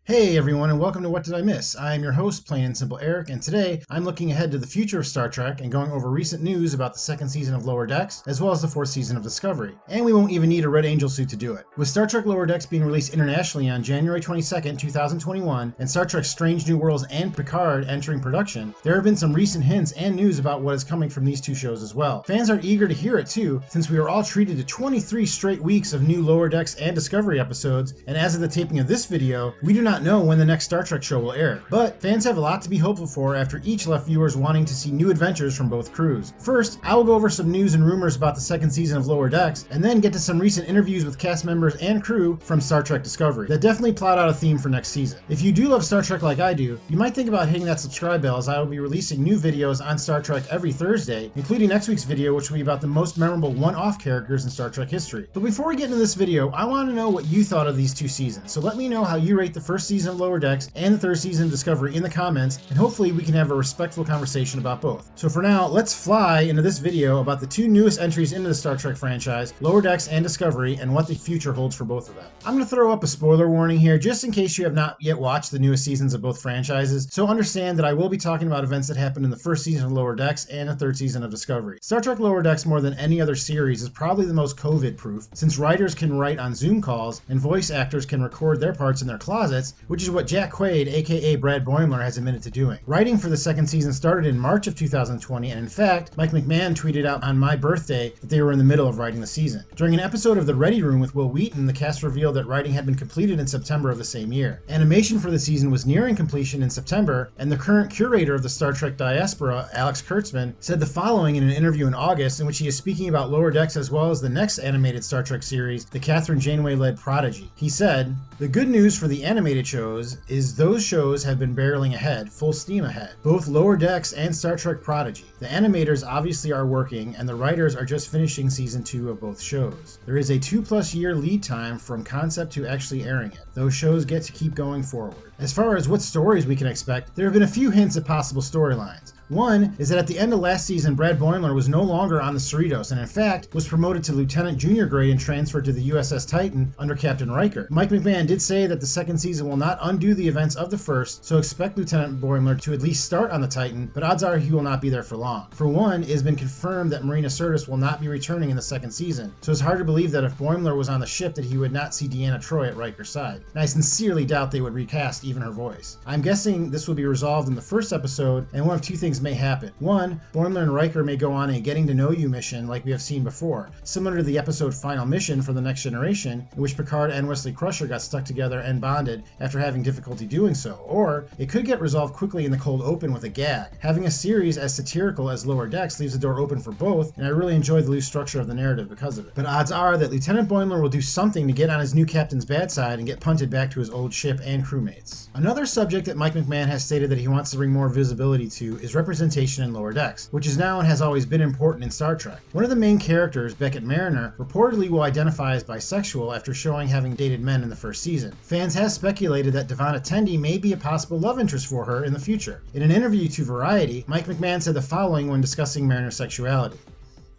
Hey everyone, and welcome to What Did I Miss? I am your host, Plain and Simple Eric, and today I'm looking ahead to the future of Star Trek and going over recent news about the second season of Lower Decks, as well as the fourth season of Discovery. And we won't even need a Red Angel suit to do it. With Star Trek Lower Decks being released internationally on January 22nd, 2021, and Star Trek Strange New Worlds and Picard entering production, there have been some recent hints and news about what is coming from these two shows as well. Fans are eager to hear it too, since we are all treated to 23 straight weeks of new Lower Decks and Discovery episodes, and as of the taping of this video, we do not know when the next Star Trek show will air. But fans have a lot to be hopeful for after each left viewers wanting to see new adventures from both crews. First, I will go over some news and rumors about the second season of Lower Decks, and then get to some recent interviews with cast members and crew from Star Trek Discovery that definitely plot out a theme for next season. If you do love Star Trek like I do, you might think about hitting that subscribe bell, as I will be releasing new videos on Star Trek every Thursday, including next week's video, which will be about the most memorable one-off characters in Star Trek history. But before we get into this video, I want to know what you thought of these two seasons, so let me know how you rate the first season of Lower Decks and the third season of Discovery in the comments, and hopefully we can have a respectful conversation about both. So for now, let's fly into this video about the two newest entries into the Star Trek franchise, Lower Decks and Discovery, and what the future holds for both of them. I'm going to throw up a spoiler warning here, just in case you have not yet watched the newest seasons of both franchises, so understand that I will be talking about events that happened in the first season of Lower Decks and the third season of Discovery. Star Trek Lower Decks, more than any other series, is probably the most COVID-proof, since writers can write on Zoom calls, and voice actors can record their parts in their closets, which is what Jack Quaid, aka Brad Boimler, has admitted to doing. Writing for the second season started in March of 2020, and in fact, Mike McMahon tweeted out on my birthday that they were in the middle of writing the season. During an episode of The Ready Room with Will Wheaton, the cast revealed that writing had been completed in September of the same year. Animation for the season was nearing completion in September, and the current curator of the Star Trek diaspora, Alex Kurtzman, said the following in an interview in August, in which he is speaking about Lower Decks as well as the next animated Star Trek series, the Catherine Janeway-led Prodigy. He said, "The good news for the animated shows is those shows have been barreling ahead, full steam ahead. Both Lower Decks and Star Trek Prodigy. The animators obviously are working, and the writers are just finishing season 2 of both shows. There is a 2+ year lead time from concept to actually airing it. Those shows get to keep going forward." As far as what stories we can expect, there have been a few hints at possible storylines. One is that at the end of last season, Brad Boimler was no longer on the Cerritos, and in fact was promoted to Lieutenant Junior grade and transferred to the USS Titan under Captain Riker. Mike McMahon did say that the second season will not undo the events of the first, so expect Lieutenant Boimler to at least start on the Titan, but odds are he will not be there for long. For one, it has been confirmed that Marina Sirtis will not be returning in the second season, so it's hard to believe that if Boimler was on the ship that he would not see Deanna Troi at Riker's side. And I sincerely doubt they would recast even her voice. I'm guessing this will be resolved in the first episode, and one of two things may happen. One, Boimler and Riker may go on a getting to know you mission like we have seen before, similar to the episode Final Mission for the Next Generation, in which Picard and Wesley Crusher got stuck together and bonded after having difficulty doing so. Or it could get resolved quickly in the cold open with a gag. Having a series as satirical as Lower Decks leaves the door open for both, and I really enjoy the loose structure of the narrative because of it. But odds are that Lieutenant Boimler will do something to get on his new captain's bad side and get punted back to his old ship and crewmates. Another subject that Mike McMahon has stated that he wants to bring more visibility to is representation in Lower Decks, which is now and has always been important in Star Trek. One of the main characters, Beckett Mariner, reportedly will identify as bisexual after showing having dated men in the first season. Fans have speculated that Devon Tendi may be a possible love interest for her in the future. In an interview to Variety, Mike McMahon said the following when discussing Mariner's sexuality.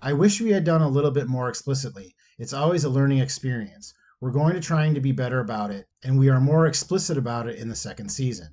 "I wish we had done a little bit more explicitly. It's always a learning experience. We're going to trying to be better about it, and we are more explicit about it in the second season."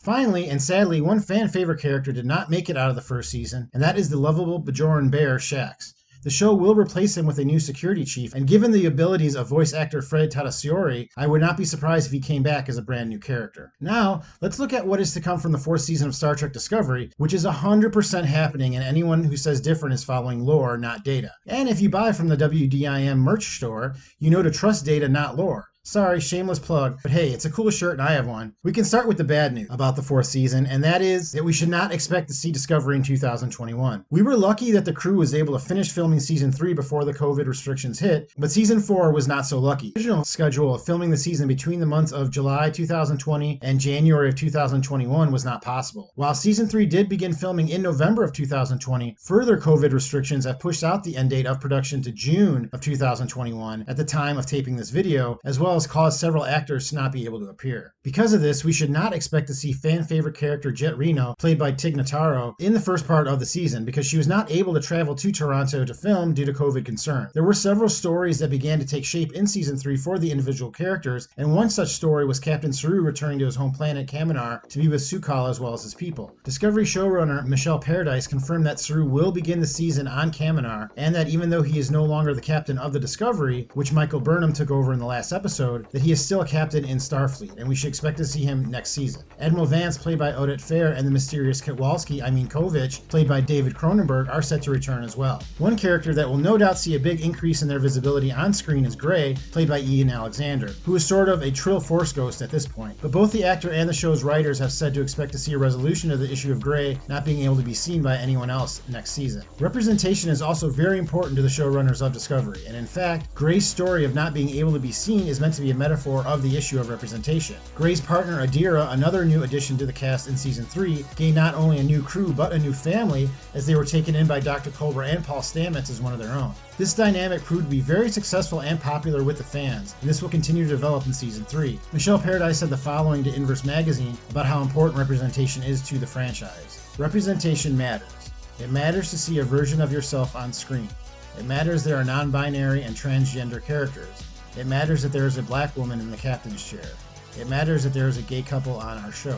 Finally, and sadly, one fan favorite character did not make it out of the first season, and that is the lovable Bajoran bear, Shax. The show will replace him with a new security chief, and given the abilities of voice actor Fred Tatasciore, I would not be surprised if he came back as a brand new character. Now, let's look at what is to come from the fourth season of Star Trek Discovery, which is 100% happening, and anyone who says different is following lore, not data. And if you buy from the WDIM merch store, you know to trust data, not lore. Sorry, shameless plug, but hey, it's a cool shirt and I have one. We can start with the bad news about the fourth season, and that is that we should not expect to see Discovery in 2021. We were lucky that the crew was able to finish filming season 3 before the COVID restrictions hit, but season 4 was not so lucky. The original schedule of filming the season between the months of July 2020 and January of 2021 was not possible. While season 3 did begin filming in November of 2020, further COVID restrictions have pushed out the end date of production to June of 2021 at the time of taping this video, as well well as caused several actors to not be able to appear. Because of this, we should not expect to see fan-favorite character Jet Reno, played by Tig Notaro, in the first part of the season because she was not able to travel to Toronto to film due to COVID concerns. There were several stories that began to take shape in Season 3 for the individual characters, and one such story was Captain Saru returning to his home planet Kaminar to be with Sukal as well as his people. Discovery showrunner Michelle Paradise confirmed that Saru will begin the season on Kaminar, and that even though he is no longer the captain of the Discovery, which Michael Burnham took over in the last episode, that he is still a captain in Starfleet, and we should expect to see him next season. Admiral Vance, played by Odette Fair, and the mysterious Kovich, played by David Cronenberg, are set to return as well. One character that will no doubt see a big increase in their visibility on screen is Gray, played by Ian Alexander, who is sort of a Trill Force ghost at this point. But both the actor and the show's writers have said to expect to see a resolution of the issue of Gray not being able to be seen by anyone else next season. Representation is also very important to the showrunners of Discovery, and in fact, Gray's story of not being able to be seen is meant to be a metaphor of the issue of representation. Gray's partner Adira, another new addition to the cast in Season 3, gained not only a new crew but a new family as they were taken in by Dr. Culber and Paul Stamets as one of their own. This dynamic proved to be very successful and popular with the fans, and this will continue to develop in Season 3. Michelle Paradise said the following to Inverse Magazine about how important representation is to the franchise. Representation matters. It matters to see a version of yourself on screen. It matters there are non-binary and transgender characters. It matters that there is a black woman in the captain's chair. It matters that there is a gay couple on our show.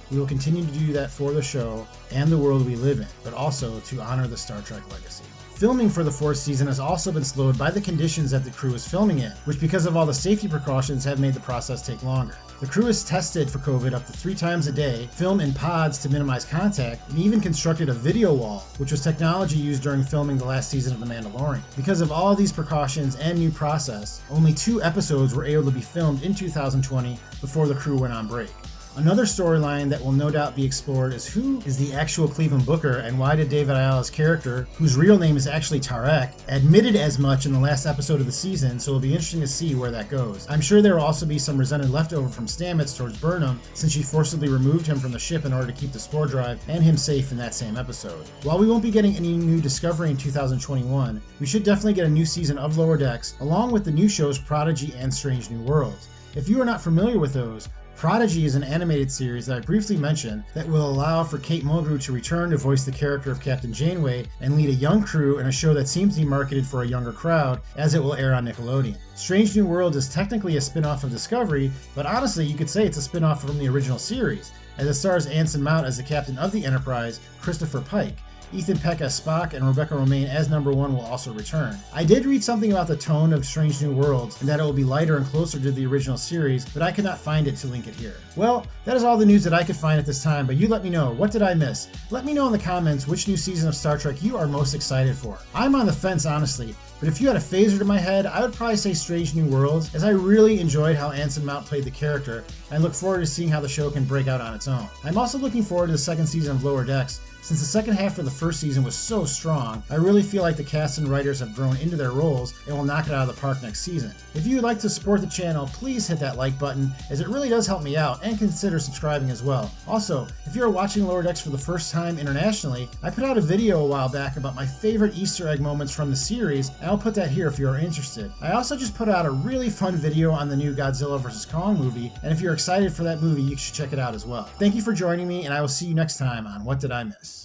We will continue to do that for the show and the world we live in, but also to honor the Star Trek legacy. Filming for the fourth season has also been slowed by the conditions that the crew is filming in, which because of all the safety precautions have made the process take longer. The crew is tested for COVID up to 3 times a day, film in pods to minimize contact, and even constructed a video wall, which was technology used during filming the last season of The Mandalorian. Because of all these precautions and new process, only 2 episodes were able to be filmed in 2020 before the crew went on break. Another storyline that will no doubt be explored is who is the actual Cleveland Booker and why did David Ayala's character, whose real name is actually Tarek, admitted as much in the last episode of the season, so it'll be interesting to see where that goes. I'm sure there will also be some resentment left over from Stamets towards Burnham since she forcibly removed him from the ship in order to keep the spore drive and him safe in that same episode. While we won't be getting any new Discovery in 2021, we should definitely get a new season of Lower Decks along with the new shows Prodigy and Strange New Worlds. If you are not familiar with those, Prodigy is an animated series that I briefly mentioned that will allow for Kate Mulgrew to return to voice the character of Captain Janeway and lead a young crew in a show that seems to be marketed for a younger crowd as it will air on Nickelodeon. Strange New Worlds is technically a spin-off of Discovery, but honestly you could say it's a spin-off from the original series, as it stars Anson Mount as the captain of the Enterprise, Christopher Pike. Ethan Peck as Spock and Rebecca Romaine as Number 1 will also return. I did read something about the tone of Strange New Worlds and that it will be lighter and closer to the original series, but I could not find it to link it here. Well, that is all the news that I could find at this time, but you let me know, what did I miss? Let me know in the comments which new season of Star Trek you are most excited for. I'm on the fence, honestly, but if you had a phaser to my head, I would probably say Strange New Worlds, as I really enjoyed how Anson Mount played the character, and look forward to seeing how the show can break out on its own. I'm also looking forward to the second season of Lower Decks. Since the second half of the first season was so strong, I really feel like the cast and writers have grown into their roles and will knock it out of the park next season. If you would like to support the channel, please hit that like button, as it really does help me out, and consider subscribing as well. Also, if you are watching Lower Decks for the first time internationally, I put out a video a while back about my favorite Easter egg moments from the series, and I'll put that here if you are interested. I also just put out a really fun video on the new Godzilla vs. Kong movie, and if you're excited for that movie, you should check it out as well. Thank you for joining me, and I will see you next time on What Did I Miss?